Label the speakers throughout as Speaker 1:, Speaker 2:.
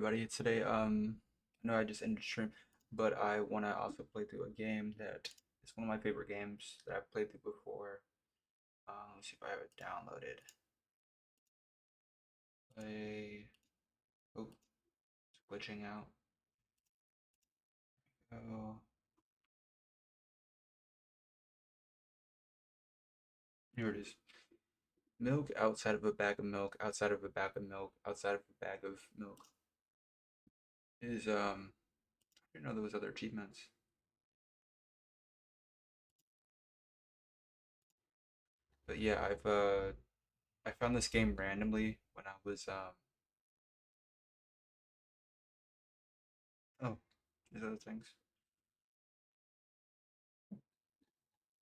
Speaker 1: everybody. Today, I know I just ended stream, but I want to also play through a game that is one of my favorite games that I've played through before. Let's see if I have it downloaded. Play. Oh, it's glitching out. Oh, here it is. Milk outside of a bag of milk, outside of a bag of milk, outside of a bag of milk. Is I didn't know there was other achievements. But yeah, I found this game randomly when I was oh, there's other things.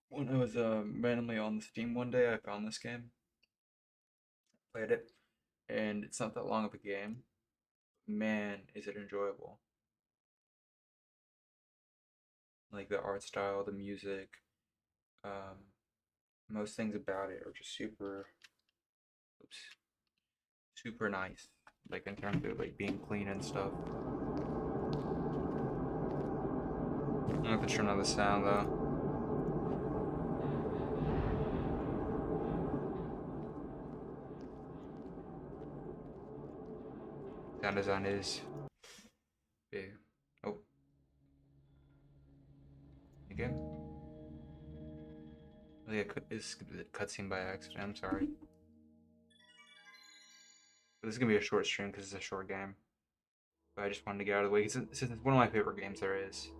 Speaker 1: When I was randomly on Steam one day, I found this game, played it, and it's not that long of a game. Man, is it enjoyable! Like the art style, the music, um, most things about it are just oops, super nice. Like in terms of like being clean and stuff. I have to turn on the sound though. Sound design is big. Oh, again. Oh yeah, this is a cutscene by accident. I'm sorry. But this is gonna be a short stream because it's a short game. But I just wanted to get out of the way because it's one of my favorite games there is.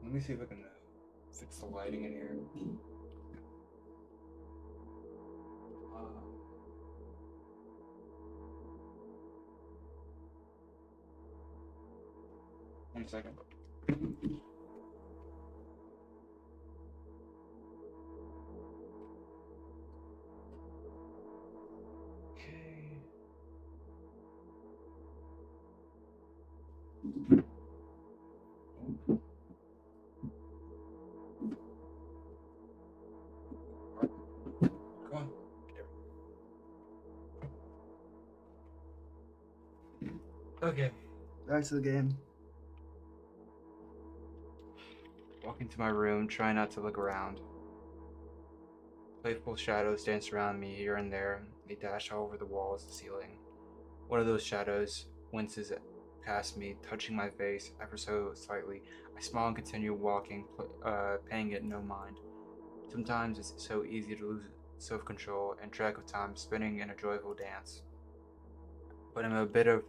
Speaker 1: Let me see if I can fix the lighting in here. Uh, 1 second. Okay. Come on. Okay. Back to the game. Walk into my room, try not to look around. Playful shadows dance around me here and there. They dash all over the walls and ceiling. One of those shadows winces past me, touching my face ever so slightly. I smile and continue walking, paying it no mind. Sometimes it's so easy to lose self control and track of time, spinning in a joyful dance. But I'm a bit of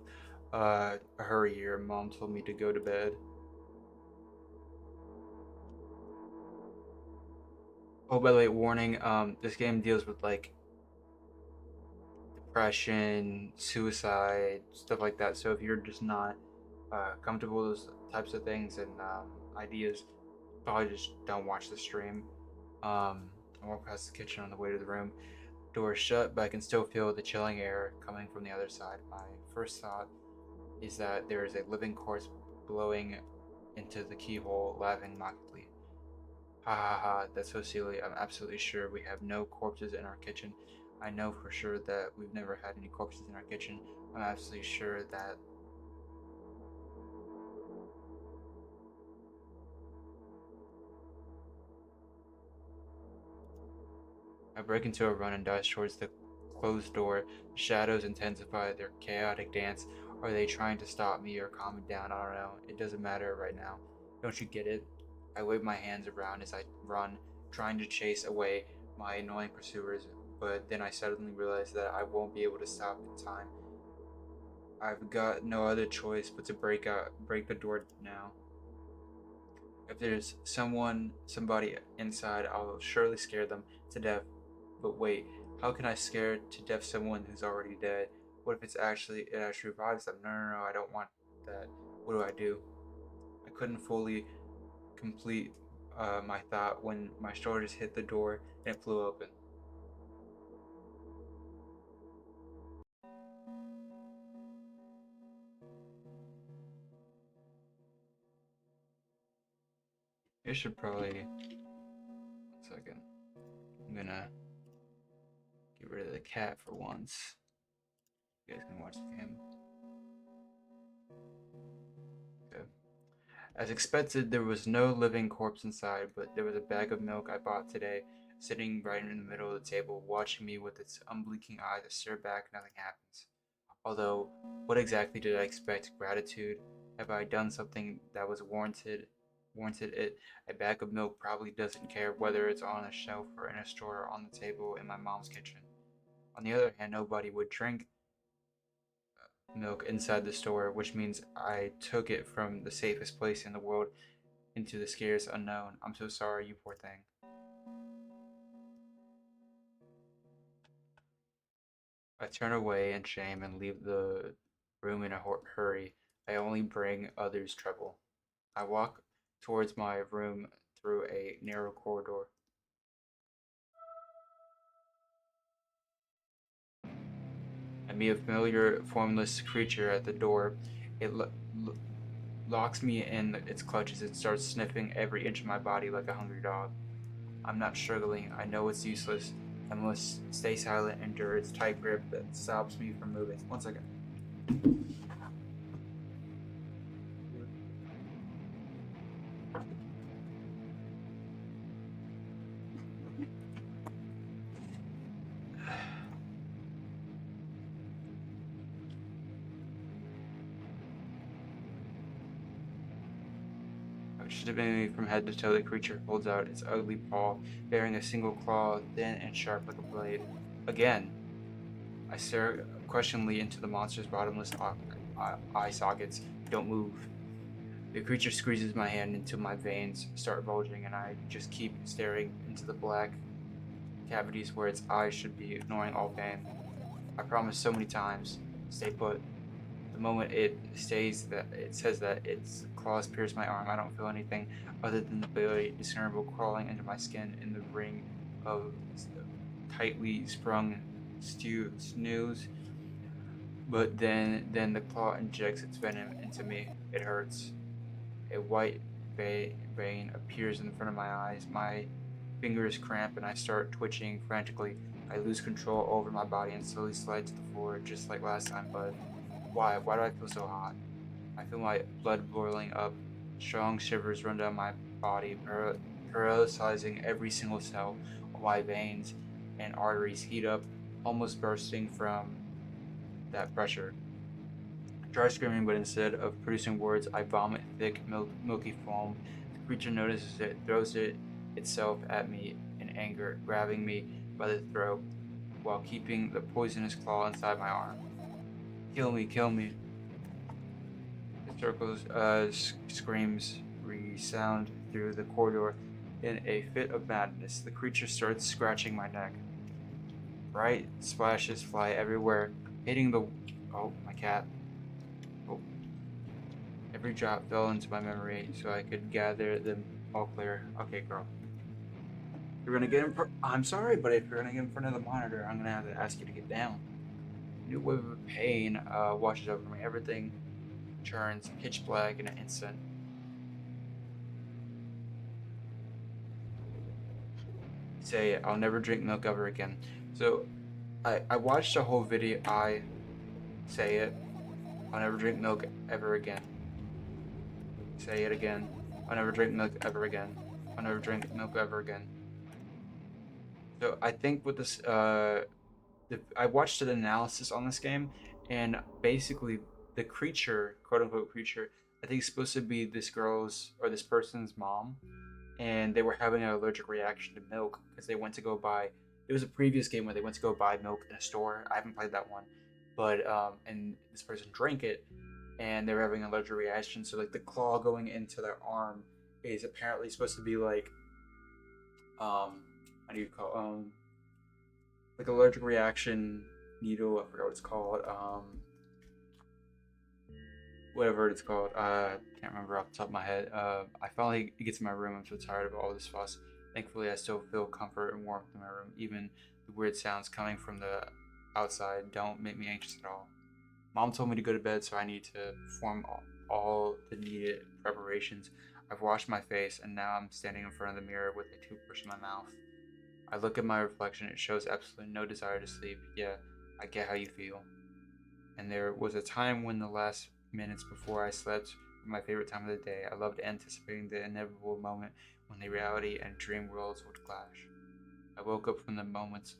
Speaker 1: a hurry here. Mom told me to go to bed. Oh, by the way, warning. This game deals with like depression, suicide, stuff like that. So if you're just not comfortable with those types of things and ideas, probably just don't watch the stream. I walk past the kitchen on the way to the room. Door is shut, but I can still feel the chilling air coming from the other side. My first thought is that there is a living corpse blowing into the keyhole, laughing mockingly. Ha ha ha, that's so silly. I'm absolutely sure we have no corpses in our kitchen. I know for sure that we've never had any corpses in our kitchen. I'm absolutely sure that. I break into a run and dash towards the closed door. The shadows intensify their chaotic dance. Are they trying to stop me or calm me down? I don't know. It doesn't matter right now. Don't you get it? I wave my hands around as I run, trying to chase away my annoying pursuers, but then I suddenly realize that I won't be able to stop in time. I've got no other choice but to break the door now. If there's somebody inside, I'll surely scare them to death. But wait, how can I scare to death someone who's already dead? What if it actually revives them? No, no, no, I don't want that. What do I do? I couldn't fully complete my thought when my shoulder just hit the door and it flew open. It should probably. 1 second. I'm gonna get rid of the cat for once. You guys can watch the game. Okay. As expected, there was no living corpse inside, but there was a bag of milk I bought today, sitting right in the middle of the table, watching me with its unblinking eyes. I stare back, nothing happens. Although, what exactly did I expect? Gratitude? Have I done something that was warranted? Warranted it? A bag of milk probably doesn't care whether it's on a shelf or in a store or on the table in my mom's kitchen. On the other hand, nobody would drink milk inside the store, which means I took it from the safest place in the world into the scariest unknown. I'm so sorry, you poor thing. I turn away in shame and leave the room in a hurry. I only bring others trouble. I walk towards my room through a narrow corridor. I meet a familiar, formless creature at the door. It locks me in its clutches and starts sniffing every inch of my body like a hungry dog. I'm not struggling. I know it's useless. I must stay silent and endure its tight grip that stops me from moving. One second. Stripping me from head to toe, the creature holds out its ugly paw, bearing a single claw, thin and sharp like a blade. Again, I stare questioningly into the monster's bottomless eye sockets. Don't move. The creature squeezes my hand until my veins start bulging, and I just keep staring into the black cavities where its eyes should be, ignoring all pain. I promised so many times, stay put. The moment it says that its claws pierce my arm, I don't feel anything other than the barely discernible crawling into my skin in the ring of tightly sprung snooze. But then the claw injects its venom into me. It hurts. A white vein appears in front of my eyes. My fingers cramp and I start twitching frantically. I lose control over my body and slowly slide to the floor, just like last time. But why? Why do I feel so hot? I feel my blood boiling up. Strong shivers run down my body, paralyzing every single cell. My veins and arteries heat up, almost bursting from that pressure. I try screaming, but instead of producing words, I vomit thick, milky foam. The creature notices it, throws it itself at me in anger, grabbing me by the throat while keeping the poisonous claw inside my arm. Kill me, kill me. The circle's screams resound through the corridor. In a fit of madness, the creature starts scratching my neck. Bright splashes fly everywhere, hitting the. Oh, my cat. Oh, every drop fell into my memory so I could gather them all clear. Okay, girl. You're gonna get in front. I'm sorry, but if you're gonna get in front of the monitor, I'm gonna have to ask you to get down. A new wave of pain washes over me. Everything turns pitch black in an instant. Say, I'll never drink milk ever again. So, I watched a whole video. I say it. I'll never drink milk ever again. Say it again. I'll never drink milk ever again. I'll never drink milk ever again. So I think with this, I watched an analysis on this game, and basically the creature, quote unquote creature, I think is supposed to be this girl's or this person's mom, and they were having an allergic reaction to milk because they went to go buy. It was a previous game where they went to go buy milk in a store. I haven't played that one, but and this person drank it, and they were having an allergic reaction. So like the claw going into their arm is apparently supposed to be um, how do you call like allergic reaction needle. I forgot what it's called. Whatever it's called. I can't remember off the top of my head. I finally get to my room. I'm so tired of all this fuss. Thankfully, I still feel comfort and warmth in my room. Even the weird sounds coming from the outside don't make me anxious at all. Mom told me to go to bed, so I need to perform all the needed preparations. I've washed my face, and now I'm standing in front of the mirror with a toothbrush in my mouth. I look at my reflection. It shows absolutely no desire to sleep. Yeah, I get how you feel. And there was a time when the last minutes before I slept were my favorite time of the day. I loved anticipating the inevitable moment when the reality and dream worlds would clash. I woke up from the moment's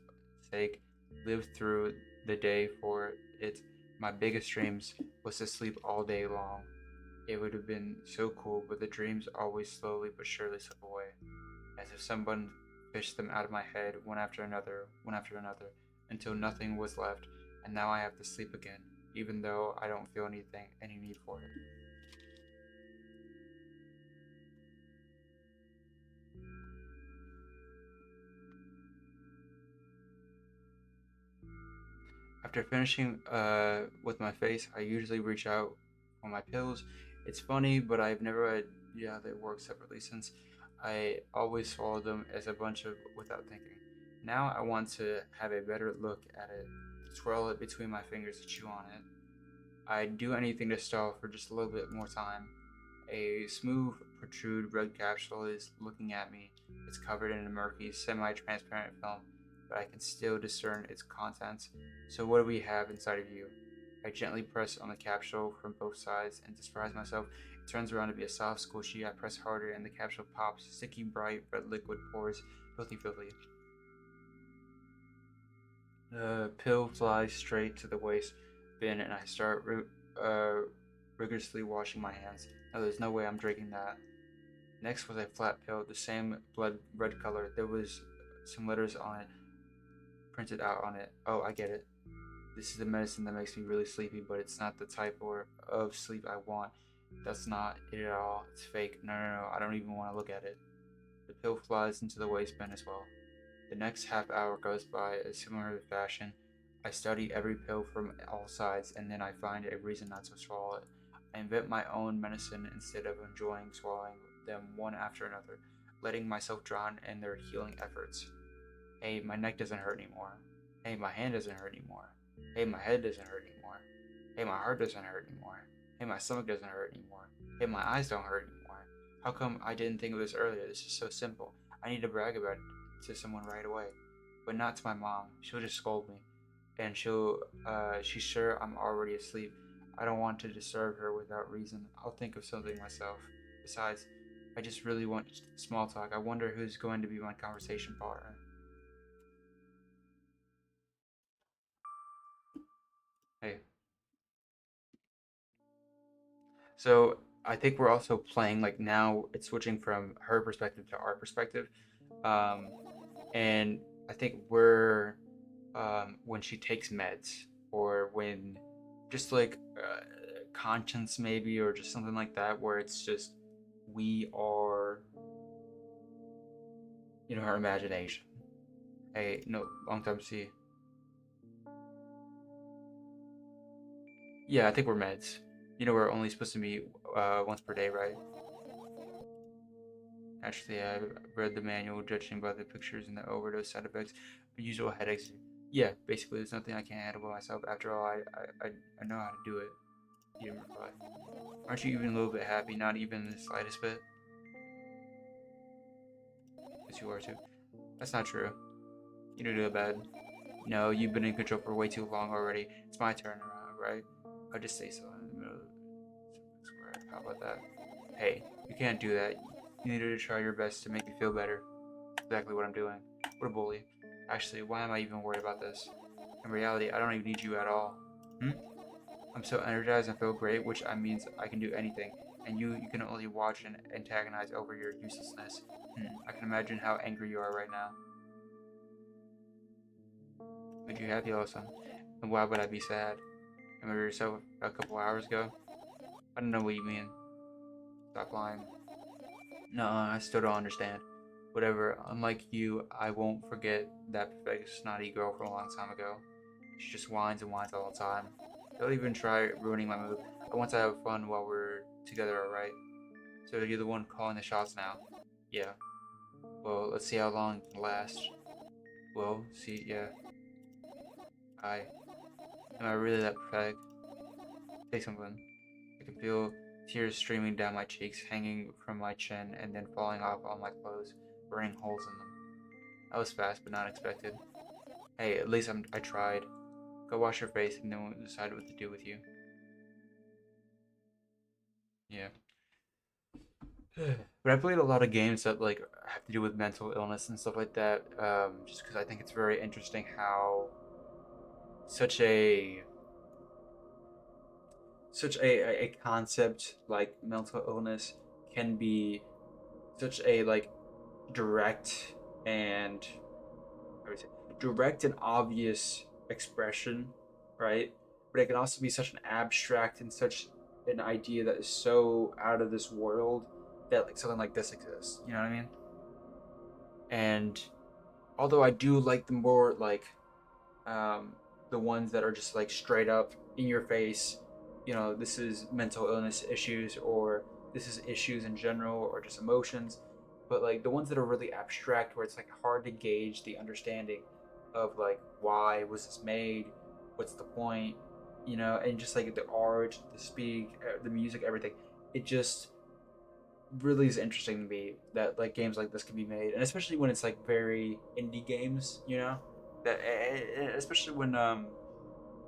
Speaker 1: sake, lived through the day for it. My biggest dreams was to sleep all day long. It would have been so cool, but the dreams always slowly but surely slip away, as if someone fished them out of my head one after another, until nothing was left, and now I have to sleep again, even though I don't feel any need for it. After finishing with my face, I usually reach out for my pills. It's funny, but I've never had yeah they work separately since I always swallow them as a bunch of without thinking. Now I want to have a better look at it, swirl it between my fingers to chew on it. I'd do anything to stall for just a little bit more time. A smooth, protrude red capsule is looking at me. It's covered in a murky, semi transparent film, but I can still discern its contents. So, what do we have inside of you? I gently press on the capsule from both sides, and to surprise myself, it turns around to be a soft squishy. I press harder, and the capsule pops. Sticky, bright red liquid pours, filthy, filthy. The pill flies straight to the waste bin, and I start rigorously washing my hands. No, there's no way I'm drinking that. Next was a flat pill, the same blood red color. There was some letters on it, printed out on it. Oh, I get it. This is the medicine that makes me really sleepy, but it's not the type or of sleep I want. That's not it at all. It's fake. No, no, no. I don't even want to look at it. The pill flies into the waste bin as well. The next half hour goes by a similar fashion. I study every pill from all sides, and then I find a reason not to swallow it. I invent my own medicine instead of enjoying swallowing them one after another, letting myself drown in their healing efforts. Hey, my neck doesn't hurt anymore. Hey, my hand doesn't hurt anymore. Hey, my head doesn't hurt anymore. Hey, my heart doesn't hurt anymore. Hey, my stomach doesn't hurt anymore. Hey, my eyes don't hurt anymore. How come I didn't think of this earlier? This is so simple. I need to brag about it to someone right away. But not to my mom. She'll just scold me. And she's sure I'm already asleep. I don't want to disturb her without reason. I'll think of something myself. Besides, I just really want small talk. I wonder who's going to be my conversation partner. Hey, so I think we're also playing like now it's switching from her perspective to our perspective, um, and I think we're when she takes meds or when just like conscience maybe or just something like that where it's just we are her imagination. Hey, no, long time see. Yeah, I think we're meds. We're only supposed to meet once per day, right? Actually, I read the manual, judging by the pictures and the overdose side effects, usual headaches. Yeah, basically, there's nothing I can't handle by myself. After all, I know how to do it. You didn't reply. Aren't you even a little bit happy? Not even the slightest bit? Yes, you are too. That's not true. You don't do bad. No, you've been in control for way too long already. It's my turn around, right? I'll just say so in the middle of the square. How about that? Hey, you can't do that. You needed to try your best to make me feel better. Exactly what I'm doing. What a bully. Actually, why am I even worried about this? In reality, I don't even need you at all. Hmm? I'm so energized and feel great, which means I can do anything. And you can only watch and antagonize over your uselessness. I can imagine how angry you are right now. Made you happy, Awesome. And why would I be sad? Remember yourself a couple hours ago? I don't know what you mean. Stop lying. No, I still don't understand. Whatever, unlike you, I won't forget that pathetic snotty girl from a long time ago. She just whines and whines all the time. Don't even try ruining my mood. I want to have fun while we're together, alright? So you're the one calling the shots now? Yeah. Well, let's see how long it can last. Well, see, yeah. I. Am I really that pathetic? Say something. I can feel tears streaming down my cheeks, hanging from my chin, and then falling off all my clothes, burning holes in them. That was fast, but not expected. Hey, at least I tried. Go wash your face, and then we'll decide what to do with you. Yeah. But I played a lot of games that like have to do with mental illness and stuff like that. Just because I think it's very interesting how such a such a concept like mental illness can be such a like direct and how do I say, direct and obvious expression, right? But it can also be such an abstract and such an idea that is so out of this world that like something like this exists. You know what I mean? And although I do like the more like um, the ones that are just like straight up in your face, this is mental illness issues or this is issues in general or just emotions. But like the ones that are really abstract where it's like hard to gauge the understanding of like why was this made, what's the point, and just like the art, the speak, the music, everything. It just really is interesting to me that like games like this can be made, and especially when it's like very indie games, that especially when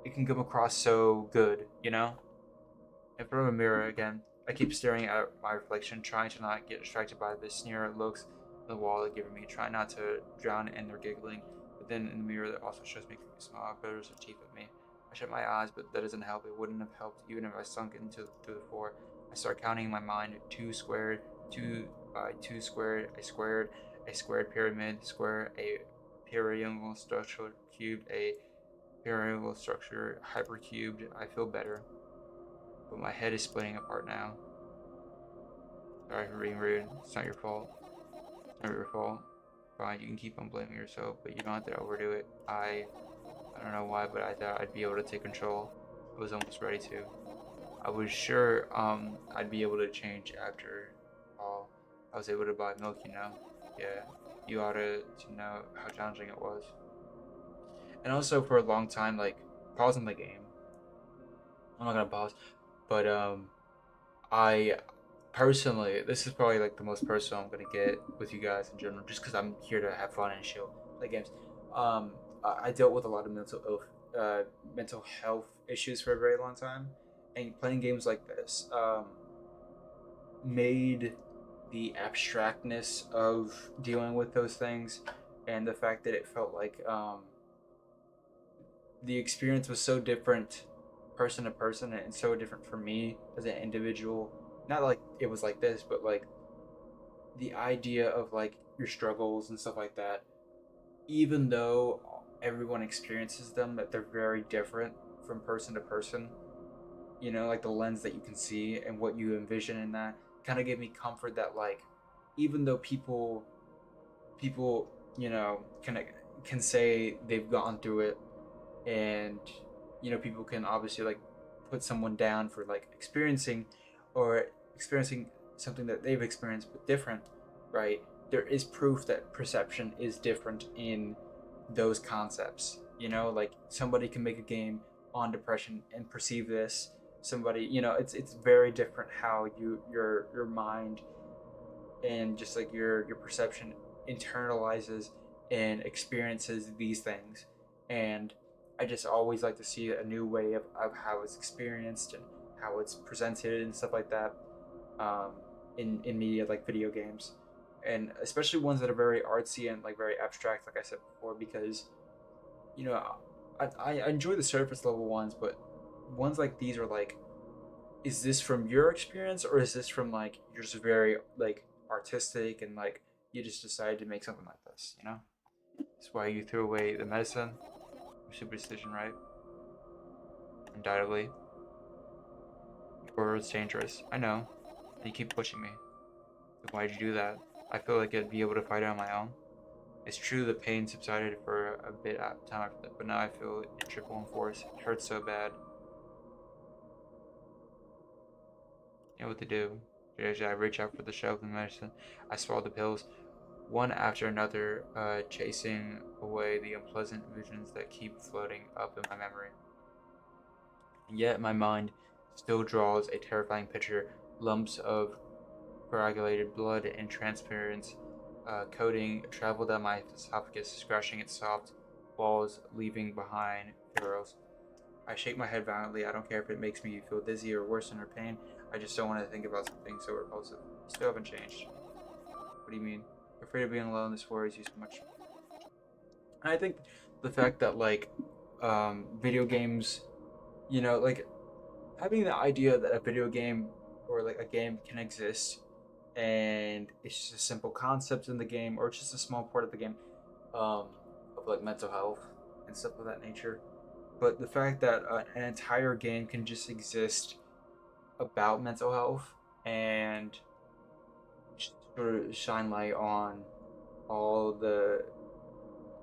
Speaker 1: it can come across so good, In front of a mirror again, I keep staring at my reflection, trying to not get distracted by the sneer looks the wall are giving me, trying not to drown in their giggling. But then in the mirror that also shows me creepy smile, glitters of teeth at me. I shut my eyes, but that doesn't help. It wouldn't have helped even if I sunk into through the floor. I start counting in my mind: two squared, two by two squared, a squared pyramid, square, a periangle structure cubed, a periangle structure hypercubed. I feel better, but my head is splitting apart now. Sorry for being rude. It's not your fault. It's not your fault. Fine, you can keep on blaming yourself, but you don't have to overdo it. I don't know why, but I thought I'd be able to take control. I was almost ready to. I was sure I'd be able to change after all. I was able to buy milk. Yeah, you ought to know how challenging it was. And also for a long time, like pausing the game. I'm not gonna pause, but I personally, this is probably like the most personal I'm gonna get with you guys in general, just because I'm here to have fun and chill, play games. Um, I dealt with a lot of mental health issues for a very long time, and playing games like this made the abstractness of dealing with those things, and the fact that it felt like the experience was so different person to person and so different for me as an individual, not like it was like this, but like the idea of like your struggles and stuff like that, even though everyone experiences them, that they're very different from person to person, like the lens that you can see and what you envision in that kind of gave me comfort that like even though people can say they've gone through it, and people can obviously like put someone down for like experiencing something that they've experienced but different, right? There is proof that perception is different in those concepts. Like somebody can make a game on depression and perceive this. Somebody, it's very different how your mind and just like your perception internalizes and experiences these things. And I just always like to see a new way of how it's experienced and how it's presented and stuff like that, um, in media like video games, and especially ones that are very artsy and like very abstract, like I said before, because you know I enjoy the surface level ones, but ones like these are like, is this from your experience or is this from like you're just very like artistic and like you just decided to make something like this. That's why you threw away the medicine. Superstition, right? Undoubtedly. Or it's dangerous. I know. And you keep pushing me. Then why'd you do that? I feel like I'd be able to fight it on my own. It's true the pain subsided for a bit at time after that, but now I feel it triple in force. It hurts so bad. You know what to do. Should I reach out for the shelf and medicine? I swallowed the pills, one after another, chasing away the unpleasant visions that keep floating up in my memory. And yet my mind still draws a terrifying picture: lumps of coagulated blood and transparent coating travel down my esophagus, scratching its soft walls, leaving behind furrows. I shake my head violently. I don't care if it makes me feel dizzy or worse in or pain. I just don't want to think about something so repulsive. You still haven't changed. What do you mean? You're afraid of being alone. This worries you so much. And I think the fact that like video games, like having the idea that a video game or like a game can exist and it's just a simple concept in the game or just a small part of the game um, of like mental health and stuff of that nature. But the fact that an entire game can just exist about mental health and sort of shine light on all the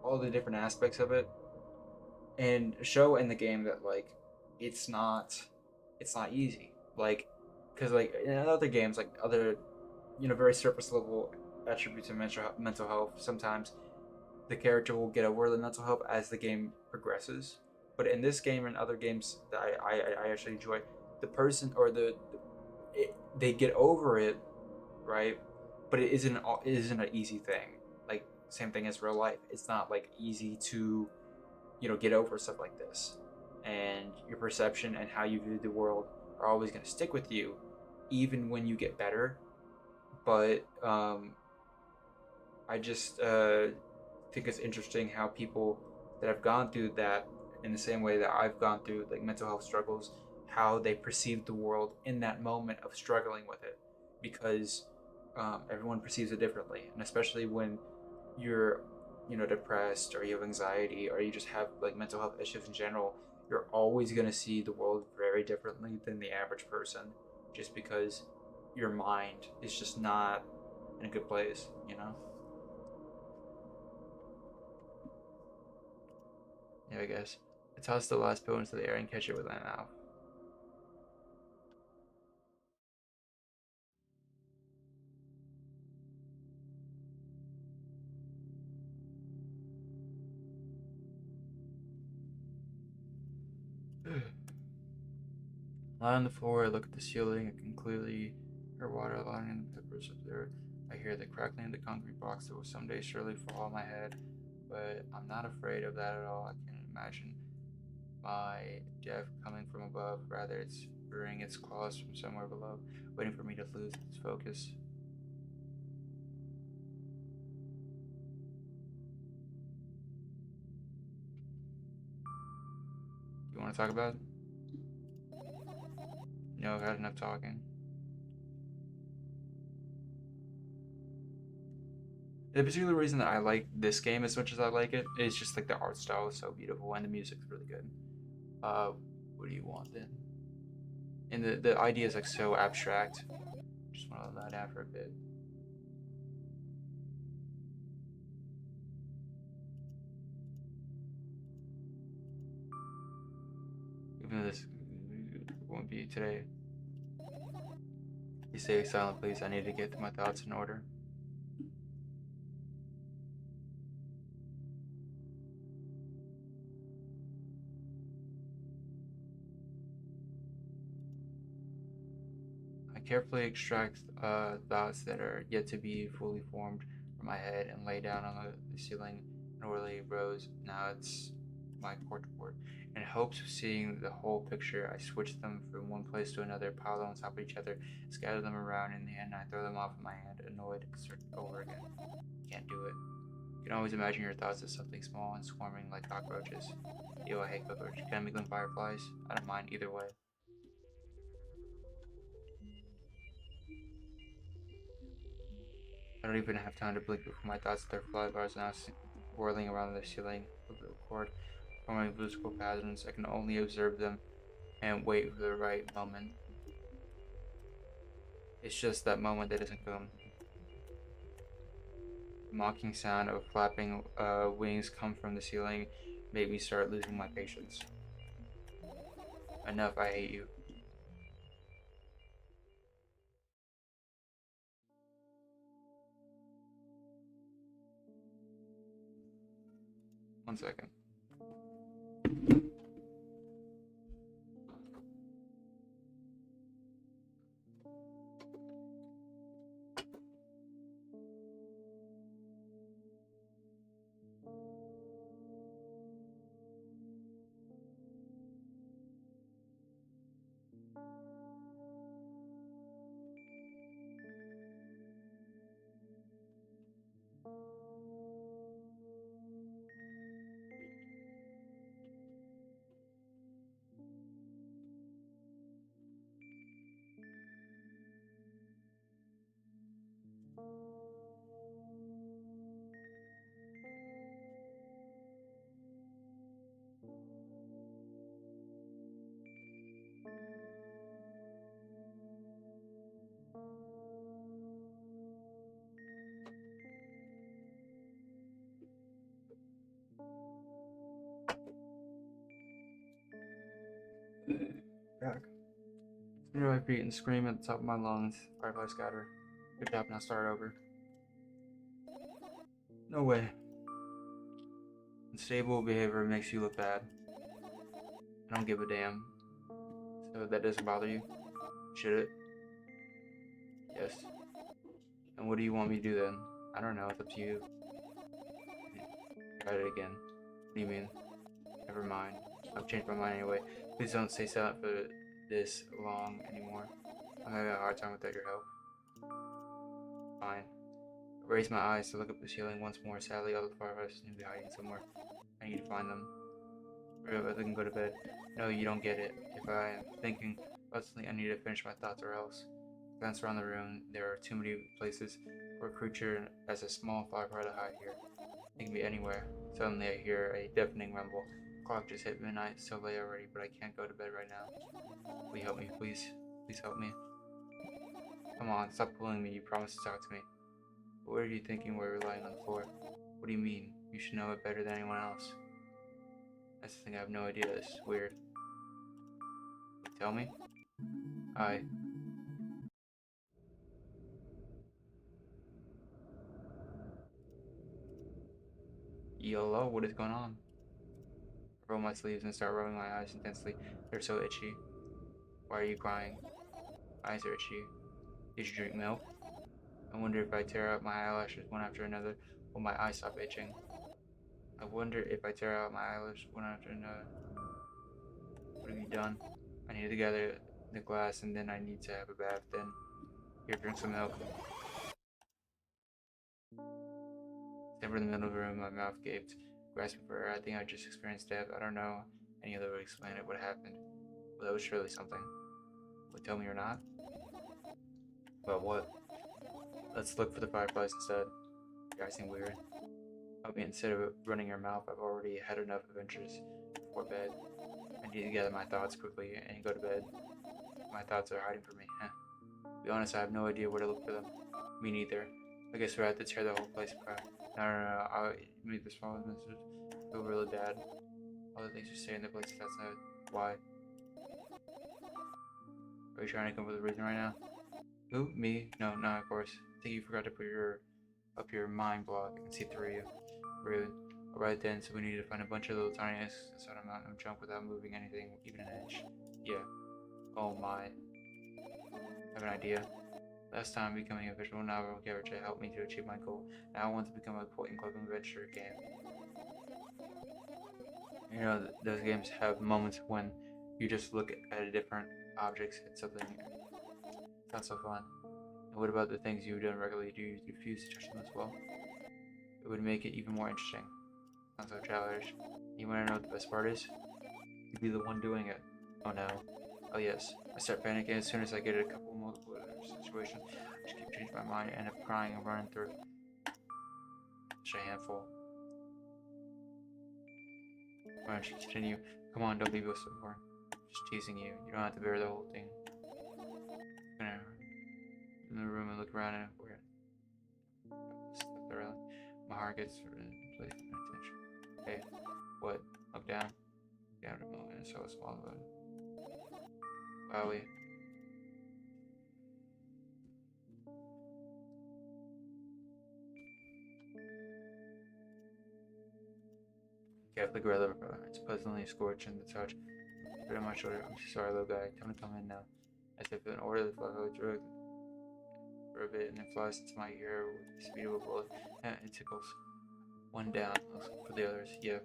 Speaker 1: all the different aspects of it and show in the game that like it's not it's not easy, like because like in other games, like other very surface level attributes of mental health, sometimes the character will get over the mental health as the game progresses. But in this game and other games that I actually enjoy, the person or they get over it, right? But it isn't an easy thing. Like same thing as real life. It's not like easy to get over stuff like this. And your perception and how you view the world are always going to stick with you, even when you get better. But I just think it's interesting how people that have gone through that in the same way that I've gone through like mental health struggles, how they perceive the world in that moment of struggling with it, because everyone perceives it differently, and especially when you're depressed or you have anxiety or you just have like mental health issues in general, you're always going to see the world very differently than the average person, just because your mind is just not in a good place. Yeah, I guess. I toss the last pill into the air and catch it with my mouth. Lie on the floor, I look at the ceiling. I can clearly hear water lining the peppers up there. I hear the crackling of the concrete box that will someday surely fall on my head. But I'm not afraid of that at all. I can imagine my death coming from above. Rather, it's rearing its claws from somewhere below, waiting for me to lose its focus. Do you want to talk about it? I've had enough talking. The particular reason that I like this game as much as I like it is just like the art style is so beautiful and the music's really good. Uh, what do you want then? And the idea is like so abstract. Just want to let that out for a bit. Even though this won't be today. You stay silent, please. I need to get my thoughts in order. I carefully extract thoughts that are yet to be fully formed from my head and lay down on the ceiling in orderly rows. Now it's my corkboard. In hopes of seeing the whole picture, I switch them from one place to another, pile them on top of each other, scatter them around in the hand, and I throw them off in my hand, annoyed, start over again. Can't do it. You can always imagine your thoughts as something small and swarming like cockroaches. Ew, I hate cockroaches. Can I make them fireflies? I don't mind either way. I don't even have time to blink before my thoughts start fly bars now whirling around the ceiling of the cord, forming musical patterns. I can only observe them and wait for the right moment. It's just that moment that doesn't come. The mocking sound of flapping wings come from the ceiling, make me start losing my patience. Enough, I hate you. 1 second. Back. Under my feet and scream at the top of my lungs. Firefly scatter. Good job, now start over. No way. Unstable behavior makes you look bad. I don't give a damn. So that doesn't bother you? Should it? Yes. And what do you want me to do then? I don't know, it's up to you. Try it again. What do you mean? Never mind. I've changed my mind anyway. Please don't stay silent for this long anymore. I'm having a hard time without your help. Fine. I raise my eyes to look up the ceiling once more. Sadly, all the fireflies seem to be hiding somewhere. I need to find them. I can go to bed. No, you don't get it. If I am thinking about something, I need to finish my thoughts or else. Glance around the room. There are too many places for a creature as a small firefly to hide here. It can be anywhere. Suddenly I hear a deafening rumble. The clock just hit midnight. It's so late already, but I can't go to bed right now. Will you help me, please? Please help me. Come on, stop pulling me. You promised to talk to me. But what are you thinking while you're lying on the floor? What do you mean? You should know it better than anyone else. That's the thing, I have no idea. This is weird. Tell me? Hi. YOLO, what is going on? I roll my sleeves and start rubbing my eyes intensely. They're so itchy. Why are you crying? My eyes are itchy. Did you drink milk? I wonder if I tear out my eyelashes one after another, will my eyes stop itching? I wonder if I tear out my eyelashes one after another. What have you done? I need to gather the glass and then I need to have a bath. Then, here, drink some milk. Standing in the middle of the room, my mouth gaped, grasping for air. I think I just experienced death. I don't know any other way to explain it. What happened? Well, that was surely something. Would tell me or not? Well, what? Let's look for the fireflies instead. You're acting weird. I mean, instead of running your mouth, I've already had enough adventures before bed. I need to gather my thoughts quickly and go to bed. My thoughts are hiding from me. To be honest, I have no idea where to look for them. Me neither. I guess we'll have to tear the whole place apart. No. I'll meet this small message. Feel really bad. All the things you say in the place, that's not why. Are you trying to come up with a reason right now? Who? Me? No, of course. I think you forgot to put up your mind block. I can see through you. Really? Alright then, so we need to find a bunch of little tiny insects inside a mountain and jump without moving anything, even an inch. Yeah. Oh my. I have an idea. Last time becoming a visual novel character helped me to achieve my goal. Now I want to become a point and click adventure game. You know, those games have moments when you just look at different objects and something. Sounds so fun. And what about the things you've done regularly? Do you refuse to touch them as well? It would make it even more interesting. Sounds so childish. You wanna know what the best part is? You'd be the one doing it. Oh no. Oh yes. I start panicking as soon as I get a couple multiple situations. I just keep changing my mind and end up crying and running through. Just a handful. Why don't you continue? Come on, don't leave us so far. Just teasing you. You don't have to bear the whole thing. I'm gonna in the room and look around and weird. My heart gets placed in attention. Hey, what? Look down. Down a moment and saw a small button. Wowie. Carefully grab the it's pleasantly scorched in the touch. Put on my shoulder. I'm so sorry, little guy. Tell me to come in now. As if in order, the fly drew for a bit and it flies into my ear with the speed of a bullet. It tickles. One down. Looks for the others. Yeah.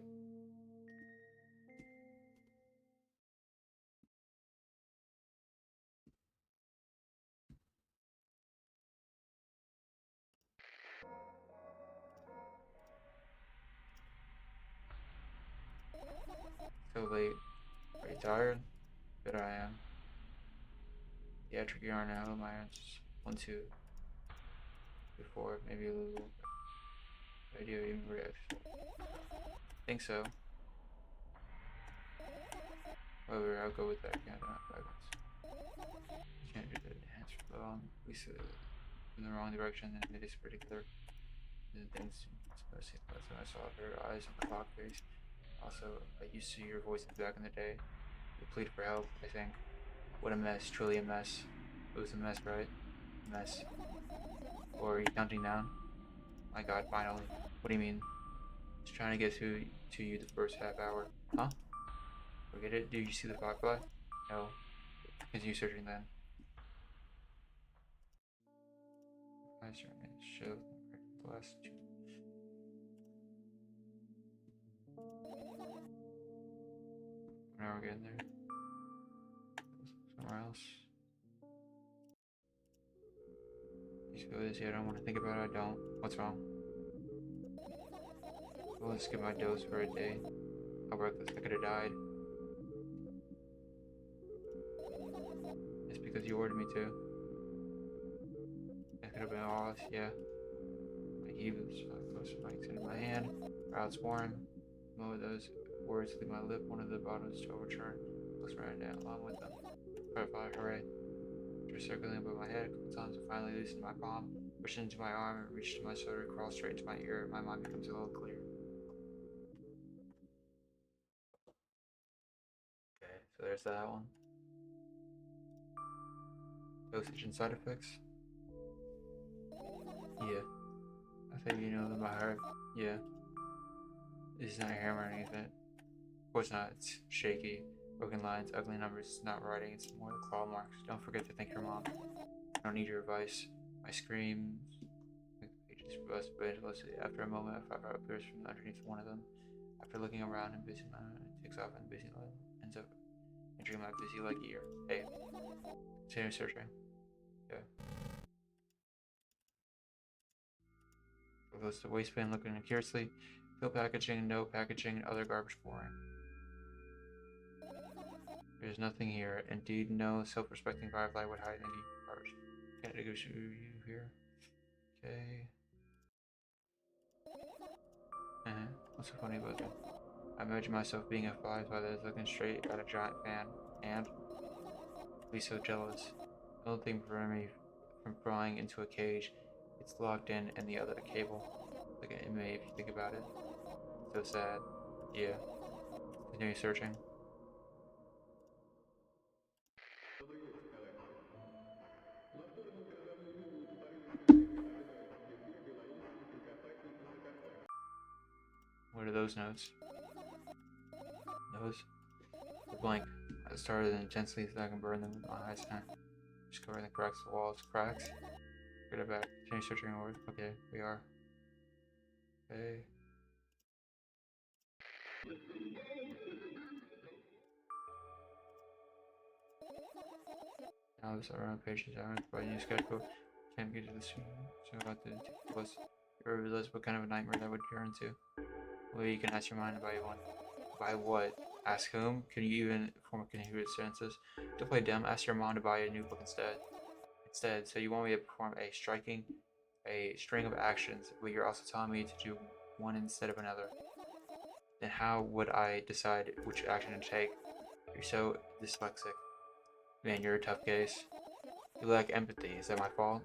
Speaker 1: So late. Are you tired? Bet I am. Yeah, tricky yarn now. My answers 1, 2, 3, 4, maybe a little. Idea even reaction. Think so. However, I'll go with that. Yeah, you can't do the hands for long. We see in the wrong direction, and it is pretty clear. The things mostly that's when I saw her eyes on the clock face. Also, I used to hear your voices back in the day. You plead for help, I think. What a mess, truly a mess. It was a mess, right? A mess. Or are you counting down? My god, finally. What do you mean? Just trying to get to you the first half hour. Huh? Forget it? Did you see the firefly? No. Continue searching then. I certainly show the last two. Now we're getting there. Somewhere else. Please go this. I don't want to think about it. I don't. What's wrong? Well, let's skip my dose for a day. How reckless. I could have died. It's because you ordered me to. That could have been all. Yeah. I heaved close mics into my hand. Crowds warm. One of those words leave my lip. One of the bottles to overturn. Looks right down along with them. Butterfly, hooray. After circling above my head a couple times, I finally loosened my palm, pushed into my arm, and reached to my shoulder, crawled straight into my ear. My mind becomes a little clear. Okay, so there's that one. Dosage and side effects. Yeah. I think you know them by heart. Yeah. This is not hammer or anything. Of course not. It's shaky. Broken lines, ugly numbers. It's not writing. It's more the claw marks. Don't forget to thank your mom. I don't need your advice. I scream. Pages mostly. After a moment, a fire appears from underneath one of them. After looking around and busy mind, it takes off and busy mind ends up entering my busy leg ear. Hey. Continue searching. Yeah. Goes to the waistband looking curiously. Fill packaging, no packaging, other garbage pouring. There's nothing here. Indeed, no self-respecting firefly would hide any garbage. Can't negotiate you here. Okay. What's so funny about that? I imagine myself being a firefly that is looking straight at a giant fan, and be so jealous. The only thing preventing me from flying into a cage, it's locked in and the other cable. Like an inmate if you think about it. So sad. Yeah. Continue searching. What are those notes? Those? The blank. I started intensely so I can burn them with my eyes and just covering the cracks of the walls. Cracks? Get it back. Continue searching over. Okay, we are. Okay. Now this around pages I was writing a sketchbook. Can't get to the scene. So about the was you ever realize what kind of a nightmare that would turn into? Well, you can ask your mind about one. Buy what? Ask whom? Can you even form a coherent sentences? To play dumb, ask your mom to buy a new book instead. So you want me to perform a string of actions, but you're also telling me to do one instead of another. Then how would I decide which action to take? You're so dyslexic. Man, you're a tough case. You lack empathy. Is that my fault?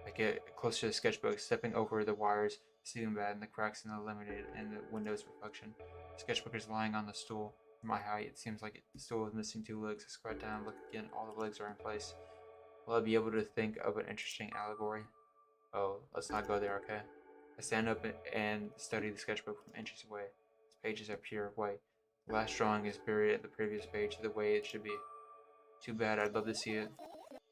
Speaker 1: I get close to the sketchbook, stepping over the wires, seeing bad in the cracks in the laminated and the window's reflection. The sketchbook is lying on the stool. From my height, it seems like the stool is missing two legs. I squat down and look again. All the legs are in place. Will I be able to think of an interesting allegory? Oh, let's not go there, okay? I stand up and study the sketchbook from inches away. Its pages are pure white. The last drawing is buried at the previous page the way it should be. Too bad, I'd love to see it.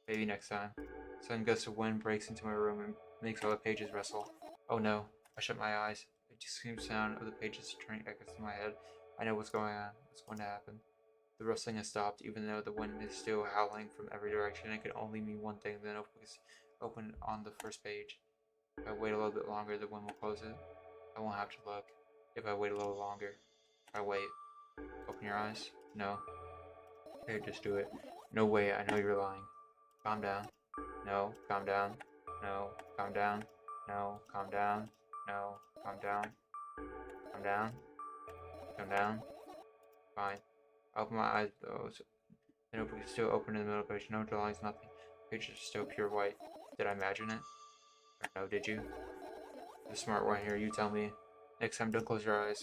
Speaker 1: Maybe next time. A sudden gust of wind breaks into my room and makes all the pages rustle. Oh no. I shut my eyes. The distinct sound of the pages turning echoes in my head. I know what's going on. What's going to happen. The rustling has stopped, even though the wind is still howling from every direction. It could only mean one thing. The notebook is open on the first page. If I wait a little bit longer, the wind will close it. I won't have to look. If I wait a little longer. If I wait. Open your eyes? No. Here, just do it. No way, I know you're lying. Calm down. No, calm down. No, calm down. No, calm down. No, calm down. Calm down. Calm down. Fine. I open my eyes, though. The notebook is still open in the middle page. No drawings, nothing. Pages are still pure white. Did I imagine it? Or no, did you? The smart one here, you tell me. Next time, don't close your eyes.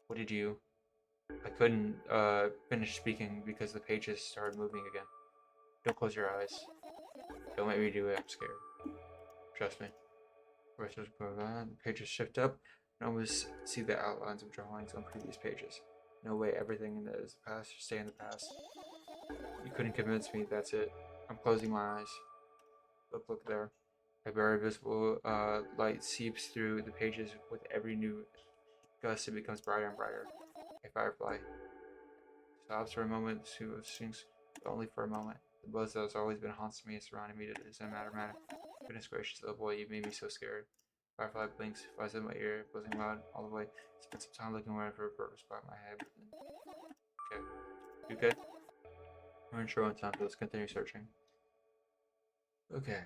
Speaker 1: What did you? I couldn't finish speaking because the pages started moving again. Don't close your eyes. Don't make me do it, I'm scared. Trust me. The pages shift up and almost see the outlines of drawings on previous pages. No way, everything that is the past should stay in the past. You couldn't convince me, that's it. I'm closing my eyes. Look there. A very visible light seeps through the pages with every new gust. It becomes brighter and brighter. A firefly stops for a moment, sinks, but only for a moment. The buzz that has always been haunting me and surrounding me doesn't matter. Goodness gracious, little boy, you made me so scared. Firefly blinks, flies in my ear, buzzing loud all the way. Spent some time looking around for a purpose by my head. Okay. You good? We're in short on time, so let's continue searching. Okay.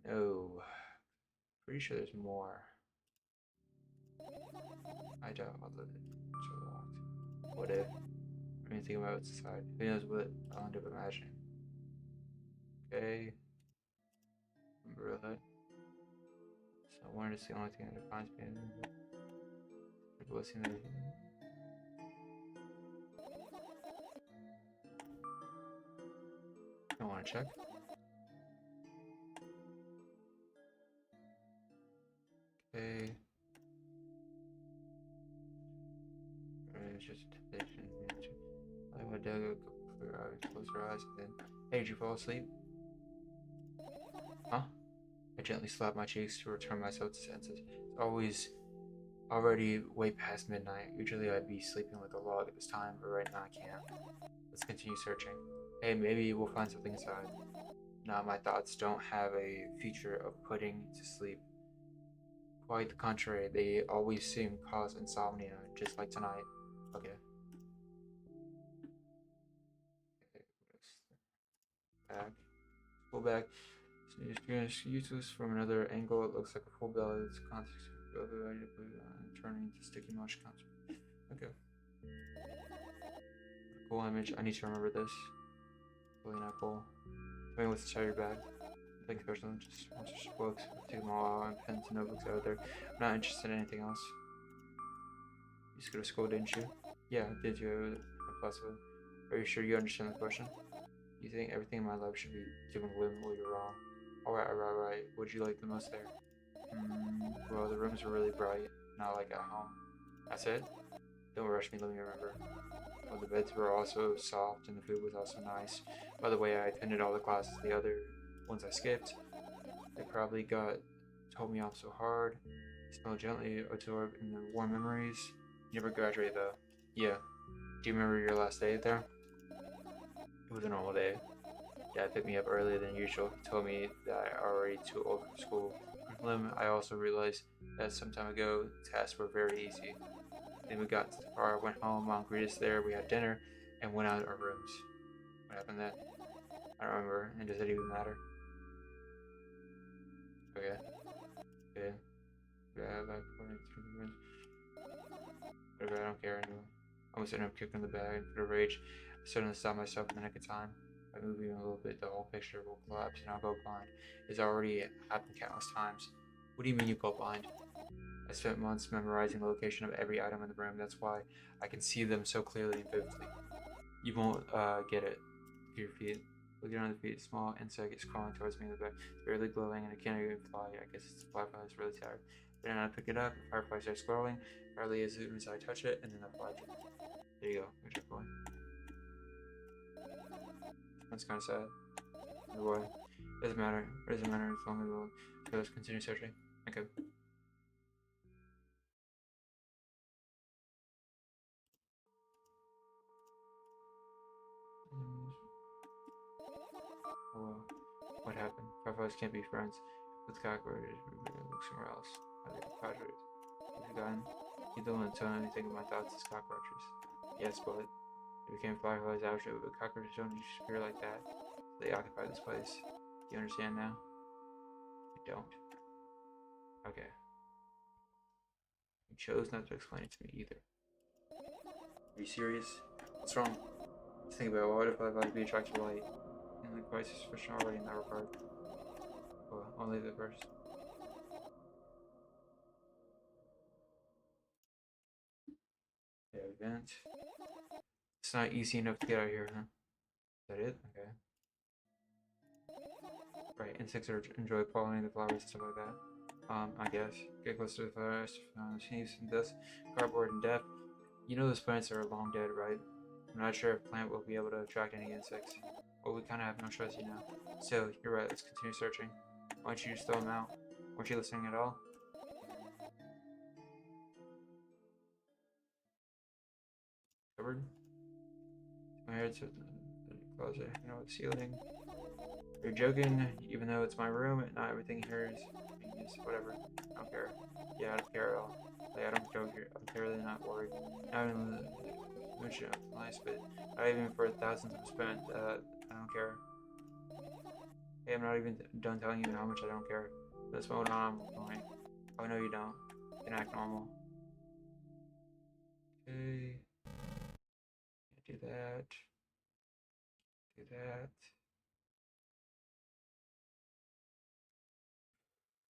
Speaker 1: No. Pretty sure there's more. I doubt I'll live it so long. What if? I mean, think about what's inside. Who knows what I'll end up imagining. Okay. Really? So awareness is the only thing that defines me. Blessing that. I want to check. Okay. It's just a temptation. I want to close your eyes and then. Hey, did you fall asleep? Huh? I gently slap my cheeks to return myself to senses. It's already way past midnight. Usually I'd be sleeping like a log at this time, but right now I can't. Let's continue searching. Hey, maybe we'll find something inside. Now my thoughts don't have a feature of putting to sleep. Quite the contrary, they always seem to cause insomnia, just like tonight. Okay. Back. Pull back. So useless from another angle. It looks like a full belly. Its context turning to sticky mush concept. Okay. Cool image. I need to remember this. Really not cool. Tell me what's inside your bag. Think personal, just books. Take them all out and pens and notebooks out there. I'm not interested in anything else. You just go to school, didn't you? Yeah, did you? Possibly. Are you sure you understand the question? You think everything in my life should be given away? Well, you're wrong. Alright. What'd you like the most there? Well, the rooms were really bright, not like at home. That's it? Don't rush me, let me remember. Well, the beds were also soft and the food was also nice. By the way, I attended all the classes, the other ones I skipped. They probably told me off so hard. Smell gently absorbed in the warm memories. You never graduated though. Yeah. Do you remember your last day there? It was a normal day. Dad picked me up earlier than usual. He told me that I already too old for school. I also realized that some time ago tests were very easy. Then we got to the car, went home, Mom greeted us there, we had dinner, and went out of our rooms. What happened then? I don't remember, and does it even matter? Okay. Yeah. Yeah, like according to the rooms. Whatever, I don't care anymore. I almost ended up kicking the bag for the rage. I suddenly stopped myself in the nick of time. By moving a little bit, the whole picture will collapse and I'll go blind. It's already happened countless times. What do you mean you go blind? I spent months memorizing the location of every item in the room. That's why I can see them so clearly and vividly. You won't get it. Look at your feet. Looking on the feet, a small insect is crawling towards me in the back. It's barely glowing and it can't even fly. I guess it's a firefly that's really tired. Then I pick it up, the firefly starts glowing. Hardly as soon as I touch it, and then the fly drops. There you go. Good job, boy. That's kind of sad. Boy. Doesn't matter. It doesn't matter as long as we'll. So let's continue searching. Okay. Oh, what happened? Fireflies can't be friends with cockroaches. We better look somewhere else. I think cockroaches. Have you forgotten? You don't want to tell anything of my thoughts as cockroaches. Yes, but they became fireflies after, but cockroaches don't disappear like that. They occupy this place. You understand now? I don't. Okay. You chose not to explain it to me either. Are you serious? What's wrong? Just think about it. What if I like be attracted to light? And like Christ is sufficient already in that regard. Well, I'll leave it first. Yeah, event. It's not easy enough to get out of here, huh? Is that it? Okay. Right, insects are enjoy pollinating the flowers and stuff like that. I guess. Get close to the flowers, sneeze and dust, cardboard and death. You know those plants are long dead, right? I'm not sure if plant will be able to attract any insects. Well, we kind of have no choice, you know. So, you're right, let's continue searching. Why don't you just throw them out? Weren't you listening at all? Cupboard? My hair to the closet, you know, the ceiling. You're joking, even though it's my room, not everything here is genius. Whatever. I don't care. Yeah, I don't care at all. Like, I don't joke here. I'm clearly not worried. Not even the much nice, but not even for thousands I've spent. I don't care. Hey, I'm not even done telling you how much I don't care. From this moment on, I'm going. Oh, no, you don't. You can act normal. Okay. Do that. Do that.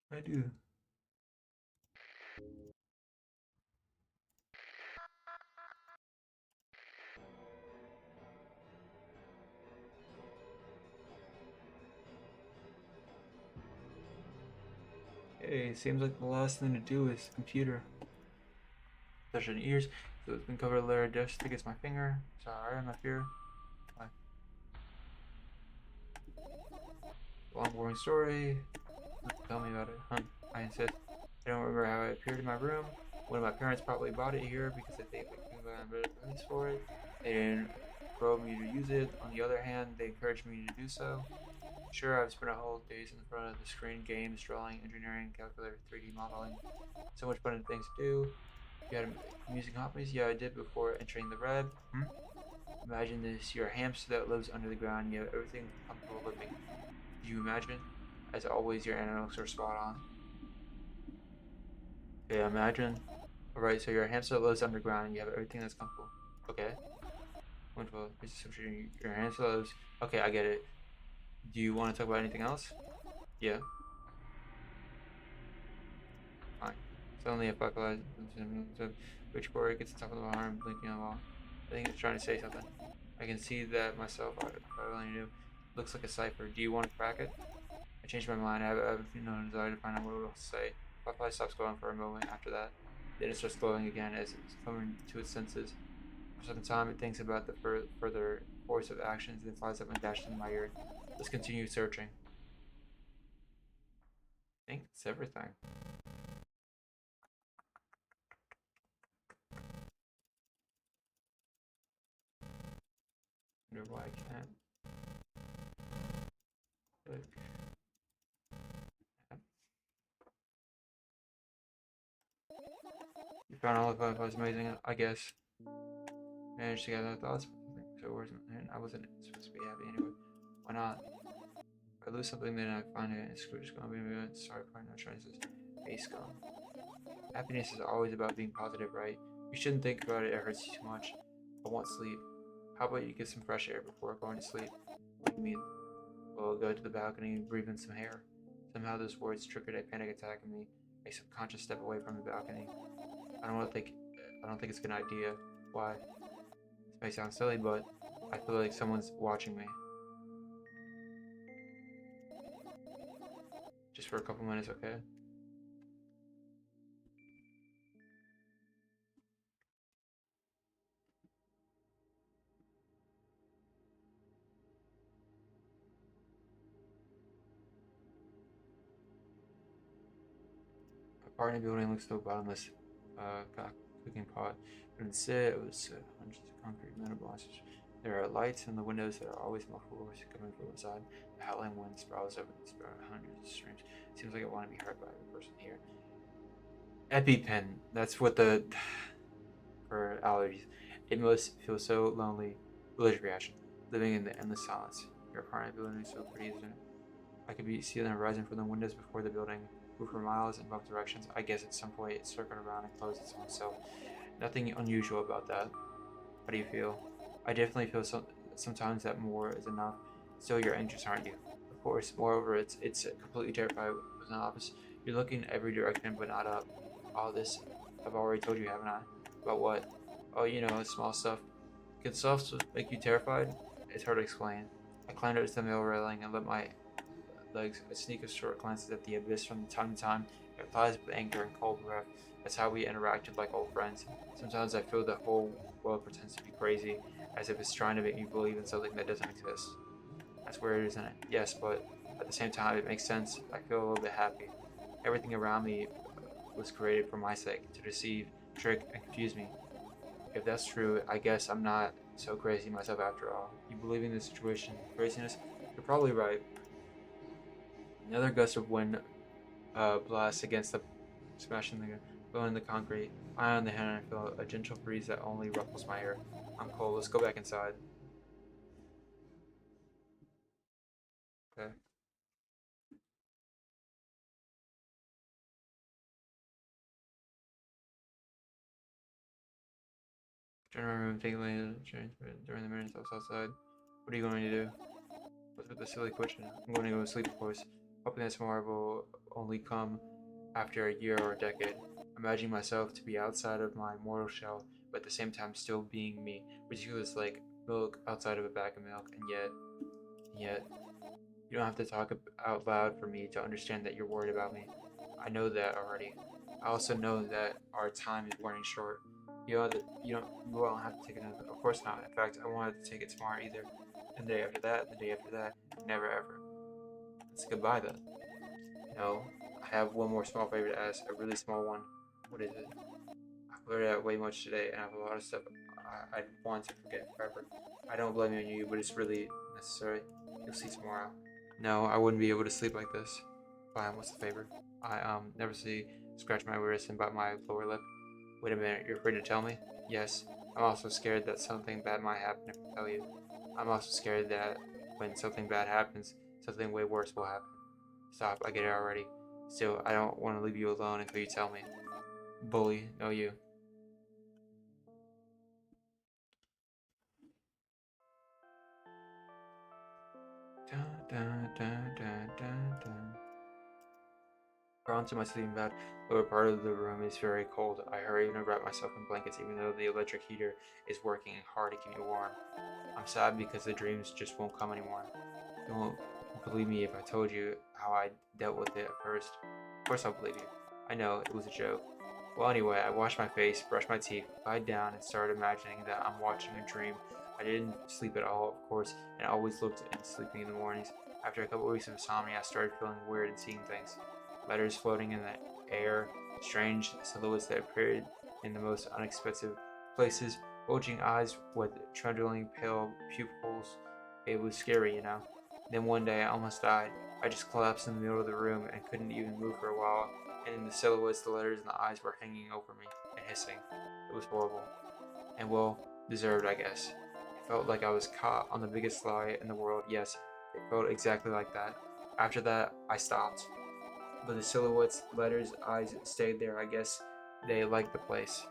Speaker 1: I do. Hey, seems like the last thing to do is computer. Touch an ears, so it's been covered a layer of dust against my finger. Sorry, I'm not here. My long boring story. Tell me about it, huh? I insist. I don't remember how it appeared in my room. One of my parents probably bought it here because they think I got a better price for it. They didn't grow me to use it. On the other hand, they encouraged me to do so. Sure, I've spent a whole days in front of the screen, games, drawing, engineering, calculator, 3D modeling. So much fun things to do. You had amusing hobbies? Yeah, I did before entering the red. Hmm? Imagine this, you're a hamster that lives under the ground, you have everything comfortable living. Do you imagine? As always, your analytics are spot on. Okay, imagine. Alright, so you're a hamster that lives underground and you have everything that's comfortable. Okay. Wonderful. Your hamster lives. Okay, I get it. Do you want to talk about anything else? Yeah. Fine. Suddenly a buckle which Corey gets the top of the arm, blinking on the wall. I think it's trying to say something. I can see that myself. I only knew. Looks like a cipher. Do you want to crack it? I changed my mind. I have no desire to find out what it will say. Butterfly stops glowing for a moment after that. Then it starts glowing again as it's coming to its senses. For some time, it thinks about the further course of actions, then flies up and dashes into my ear. Let's continue searching. I think it's everything. I wonder why I can't. Click. You found all the butterflies amazing, I guess. Managed to gather thoughts, so I wasn't supposed to be happy anyway. Why not? If I lose something, then I find it, it's just gonna be sorry for no choices. Ace gone. Happiness is always about being positive, right? You shouldn't think about it, it hurts you too much. I want sleep. How about you get some fresh air before going to sleep? What do you mean? Well, go to the balcony and breathe in some air. Somehow those words triggered a panic attack in me. I subconscious step away from the balcony. I don't want to think. I don't think it's a good idea. Why? This may sound silly, but I feel like someone's watching me. Just for a couple minutes, okay? Apartment building looks so bottomless. Cooking pot. Couldn't sit. It was hundreds of concrete metal boxes. There are lights in the windows that are always muffled coming from inside. The howling wind sprawls over the hundreds of streams. Seems like I want to be heard by every person here. EpiPen. That's what the for allergies. It must feel so lonely. Allergic reaction. Living in the endless silence. Your apartment building is so pretty, isn't it? I could be see the horizon from the windows before the building. Move for miles in both directions. I guess at some point it circled around and closed its own self. Nothing unusual about that. How do you feel? I definitely feel sometimes that more is enough. Still, you're anxious, aren't you? Of course. Moreover, it's completely terrified with an office. You're looking every direction, but not up. All this, I've already told you, haven't I? About what? Oh, small stuff. Can stuff make you terrified? It's hard to explain. I climbed up to the middle railing and let my legs sneak a short glances at the abyss from time to time. It replies with anger and cold breath. That's how we interacted like old friends. Sometimes I feel the whole world pretends to be crazy, as if it's trying to make me believe in something that doesn't exist. That's weird, isn't it? Yes, but at the same time, it makes sense. I feel a little bit happy. Everything around me was created for my sake, to deceive, trick, and confuse me. If that's true, I guess I'm not so crazy myself after all. You believe in the situation, craziness? You're probably right. Another gust of wind blasts against the smashing the blowing the concrete. Eye on the hand, I feel a gentle breeze that only ruffles my hair. I'm cold. Let's go back inside. Okay. Turn around room, take later, during the minutes I was outside. What are you going to do? What's with the silly question? I'm going to go to sleep, of course, hoping that tomorrow will only come after a year or a decade. Imagining myself to be outside of my mortal shell, but at the same time still being me. Ridiculous like milk outside of a bag of milk, and yet, you don't have to talk out loud for me to understand that you're worried about me. I know that already. I also know that our time is running short. You won't have to take another. Of course not. In fact, I wanted to take it tomorrow either. And the day after that, the day after that, never ever. It's goodbye then. No, I have one more small favor to ask. A really small one. What is it? I've blurted out way much today, and I have a lot of stuff I want to forget forever. I don't blame you, but it's really necessary. You'll see tomorrow. No, I wouldn't be able to sleep like this. Fine, what's the favor? I never see scratch my wrist and bite my lower lip. Wait a minute, you're afraid to tell me? Yes. I'm also scared that something bad might happen if I tell you. I'm also scared that when something bad happens, something way worse will happen. Stop, I get it already. Still, I don't want to leave you alone until you tell me. Bully, no you. Dun, dun, dun, dun, dun, dun. Crawl into my sleeping bag. Lower part of the room is very cold. I hurry and wrap myself in blankets even though the electric heater is working hard to keep me warm. I'm sad because the dreams just won't come anymore. You won't believe me if I told you how I dealt with it at first. Of course I'll believe you. I know, it was a joke. Well, anyway, I washed my face, brushed my teeth, lied down, and started imagining that I'm watching a dream. I didn't sleep at all, of course, and always looked and sleeping in the mornings. After a couple weeks of insomnia, I started feeling weird and seeing things. Letters floating in the air, strange silhouettes that appeared in the most unexpected places, bulging eyes with trembling pale pupils. It was scary, you know. Then one day I almost died. I just collapsed in the middle of the room and couldn't even move for a while, and in the silhouettes, the letters and the eyes were hanging over me and hissing. It was horrible. And well, deserved, I guess. It felt like I was caught on the biggest lie in the world. Yes, it felt exactly like that. After that, I stopped. But the silhouettes, letters, eyes stayed there. I guess they liked the place.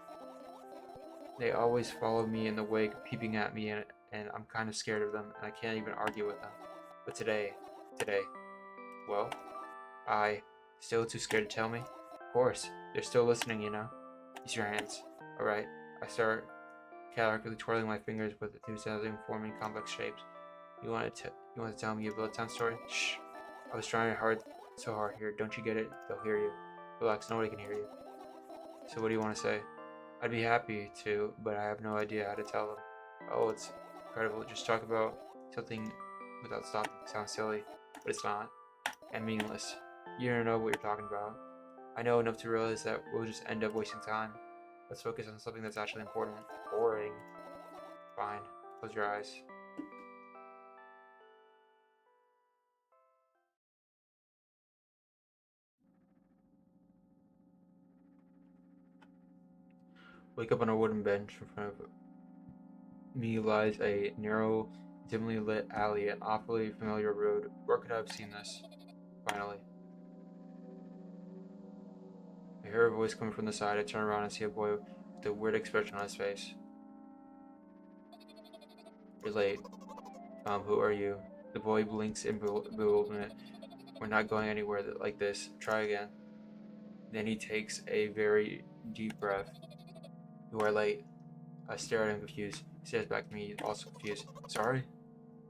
Speaker 1: They always follow me in the wake, peeping at me, and I'm kind of scared of them, and I can't even argue with them. But today, well, I still too scared to tell me? Of course, they're still listening, you know. Use your hands. Alright, I start callously twirling my fingers with enthusiasm, forming complex shapes. You want to tell me a bedtime story? Shh. I was trying hard, so hard here. Don't you get it? They'll hear you. Relax, nobody can hear you. So what do you want to say? I'd be happy to, but I have no idea how to tell them. Oh, it's incredible. Just talk about something without stopping. Sounds silly, but it's not. And meaningless. You don't know what you're talking about. I know enough to realize that we'll just end up wasting time. Let's focus on something that's actually important. Boring. Fine. Close your eyes. Wake up on a wooden bench in front of me lies a narrow, dimly lit alley, an awfully familiar road. Where could I have seen this? Finally. I hear a voice coming from the side. I turn around and see a boy with a weird expression on his face. You're late. Who are you? The boy blinks in bewilderment. We're not going anywhere like this. Try again. Then he takes a very deep breath. You are late. I stare at him confused. He stares back at me, also confused. Sorry?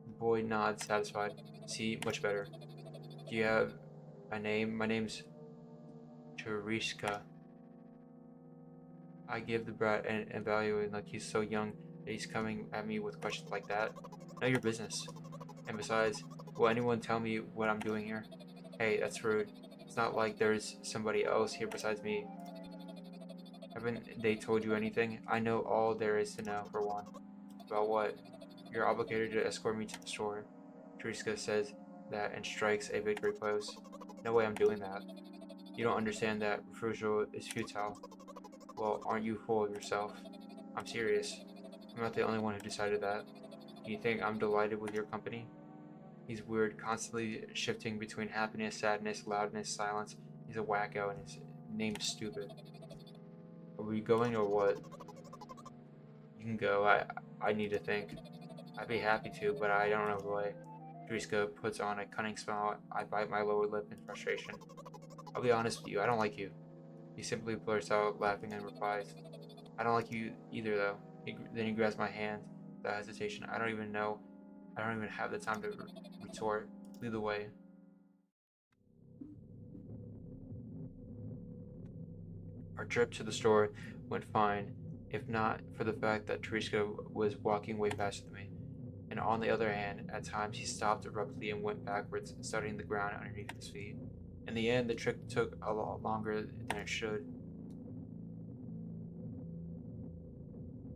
Speaker 1: The boy nods, satisfied. See, much better. Do you have a name? My name's Tereshka. I give the brat an evaluating like he's so young that he's coming at me with questions like that. Know your business. And besides, will anyone tell me what I'm doing here? Hey, that's rude. It's not like there's somebody else here besides me. Haven't they told you anything? I know all there is to know, for one. About what? You're obligated to escort me to the store. Teresa says that and strikes a victory pose. No way I'm doing that. You don't understand that refusal is futile. Well, aren't you full of yourself? I'm serious. I'm not the only one who decided that. Do you think I'm delighted with your company? He's weird, constantly shifting between happiness, sadness, loudness, silence. He's a wacko and his name's stupid. Are we going or what? You can go. I need to think. I'd be happy to, but I don't know the way. Teresa puts on a cunning smile. I bite my lower lip in frustration. I'll be honest with you, I don't like you. He simply blurts out, laughing, and replies, I don't like you either, though. Then he grabs my hand without hesitation. I don't even have the time to retort. Lead the way. Our trip to the store went fine, if not for the fact that Teresa was walking way faster than me. And on the other hand, at times he stopped abruptly and went backwards, studying the ground underneath his feet. In the end, the trip took a lot longer than it should.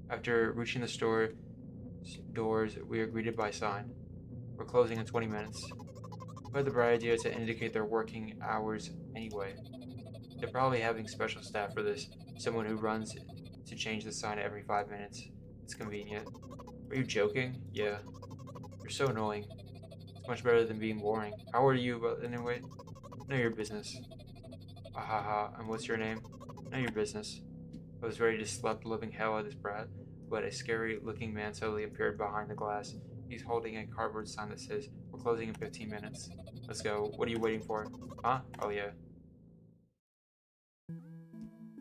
Speaker 1: After reaching the store doors, we are greeted by a sign. We're closing in 20 minutes. Who had the bright idea to indicate their working hours anyway? They're probably having special staff for this. Someone who runs to change the sign every 5 minutes. It's convenient. Are you joking? Yeah. You're so annoying. It's much better than being boring. How are you, anyway? Know your business. Ahaha, and what's your name? Know your business. I was ready to slap the living hell out of this brat, but a scary-looking man suddenly appeared behind the glass. He's holding a cardboard sign that says, We're closing in 15 minutes. Let's go. What are you waiting for? Huh? Oh yeah.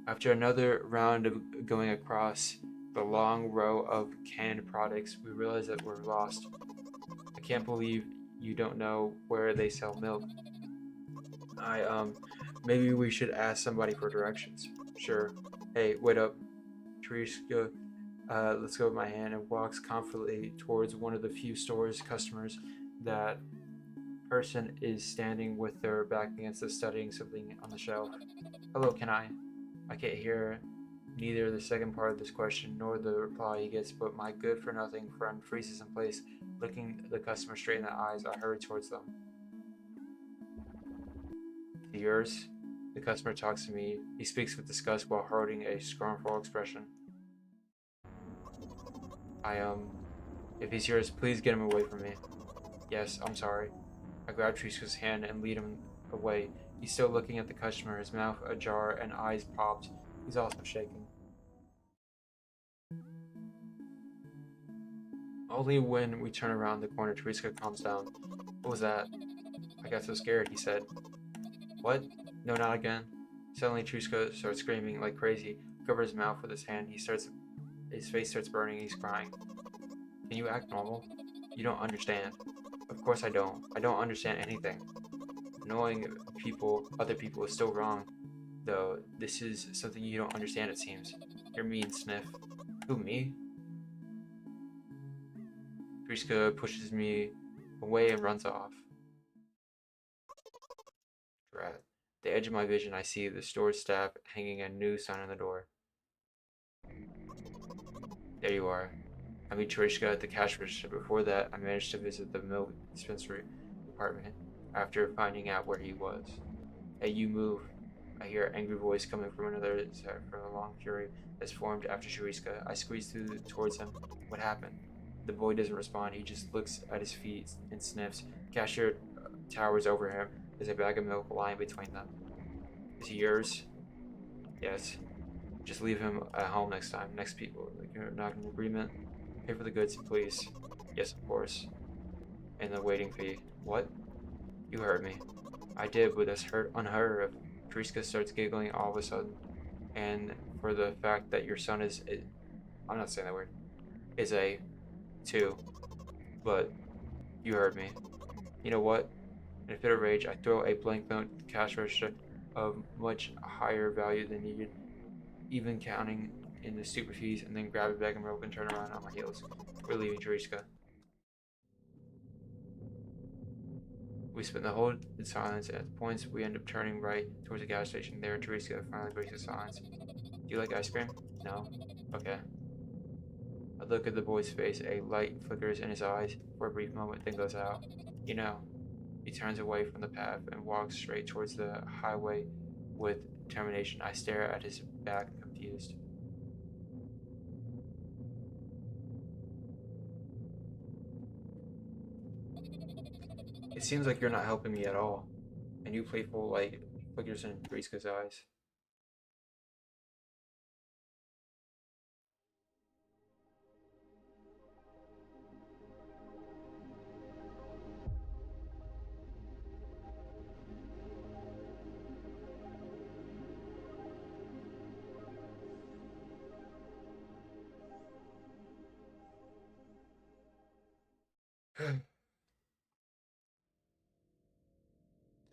Speaker 1: After another round of going across the long row of canned products, we realize that we're lost. I can't believe you don't know where they sell milk. Maybe we should ask somebody for directions. Sure. Hey, wait up. Teresa lets go of my hand and walks confidently towards one of the few store's customers. That person is standing with their back against the studying something on the shelf. Hello, can I? I can't hear neither the second part of this question nor the reply he gets, but my good-for-nothing friend freezes in place, looking the customer straight in the eyes. I hurry towards them. Yours? The customer talks to me. He speaks with disgust while holding a scornful expression. If he's yours, please get him away from me. Yes, I'm sorry. I grab Teresa's hand and lead him away. He's still looking at the customer, his mouth ajar and eyes popped. He's also shaking. Only when we turn around the corner, Teresa calms down. What was that? I got so scared, he said. What? No, not again. Suddenly, Teresa starts screaming like crazy. Covers his mouth with his hand. His face starts burning. He's crying. Can you act normal? You don't understand. Of course I don't. I don't understand anything. Annoying other people is still wrong. Though, this is something you don't understand, it seems. You're mean, Sniff. Who, me? Teresa pushes me away and runs off. At the edge of my vision, I see the store staff hanging a new sign on the door. There you are. I meet Teresa at the cash register. Before that, I managed to visit the milk dispensary department after finding out where he was. Hey, you move. I hear an angry voice coming from another side from a long fury that's formed after Teresa. I squeeze towards him. What happened? The boy doesn't respond. He just looks at his feet and sniffs. Cashier towers over him. There's a bag of milk lying between them. Is he yours? Yes. Just leave him at home next time. Next people. Like, you're not in agreement. Pay for the goods, please. Yes, of course. And the waiting fee. What? You heard me. I did, but that's unheard of. Triska starts giggling all of a sudden. And for the fact that your son I'm not saying that word, is a 2, but you heard me. You know what? In a fit of rage, I throw a blank note to the cash register of much higher value than needed, even counting in the stupid fees, and then grab a bag of milk and turn around on my heels. We're leaving Teresa. We spend the whole in silence. At points, we end up turning right towards the gas station. There, Teresa finally breaks the silence. Do you like ice cream? No? Okay. I look at the boy's face. A light flickers in his eyes for a brief moment, then goes out. You know, he turns away from the path and walks straight towards the highway with determination. I stare at his back, confused. It seems like you're not helping me at all. A new playful light flickers in Teresa's eyes.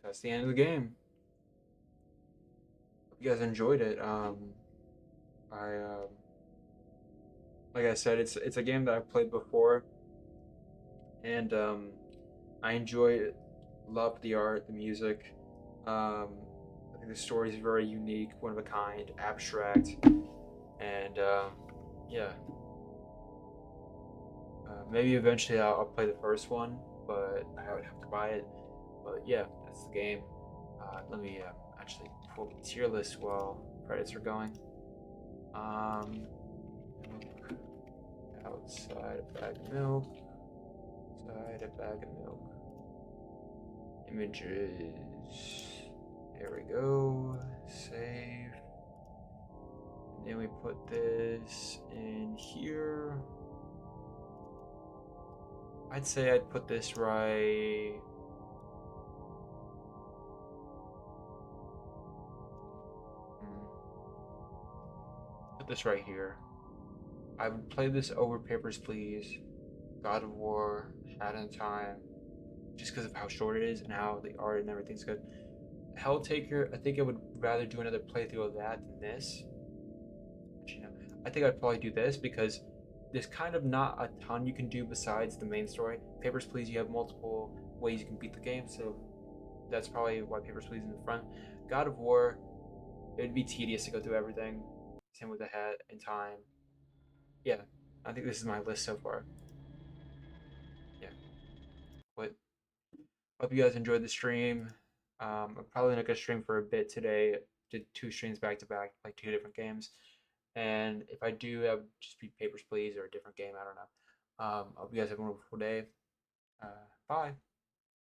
Speaker 1: That's the end of the game. Hope you guys enjoyed it. I like I said, it's a game that I've played before, and I enjoy it. Love the art, the music. Um, I think the story is very unique, one of a kind, abstract, and yeah. Maybe eventually I'll play the first one, but I would have to buy it. But yeah, that's the game. Let me actually pull the tier list while credits are going. Milk, outside a bag of milk, outside a bag of milk. Images. There we go. Save. And then we put this in here. I'd say I'd put this right. Put this right here. I would play this over Papers, Please, God of War, Hat in Time, just because of how short it is and how the art and everything's good. Helltaker, I think I would rather do another playthrough of that than this. Actually, no. I think I'd probably do this because there's kind of not a ton you can do besides the main story. Papers, Please, you have multiple ways you can beat the game, so that's probably why Papers, Please is in the front. God of War, it'd be tedious to go through everything. Same with the Hat in Time. Yeah, I think this is my list so far. Yeah, but hope you guys enjoyed the stream. I'm probably not gonna stream for a bit today. Did 2 streams back to back, like 2 different games. And if I do, that would just be Papers, Please or a different game. I don't know. Hope you guys have a wonderful day. Bye.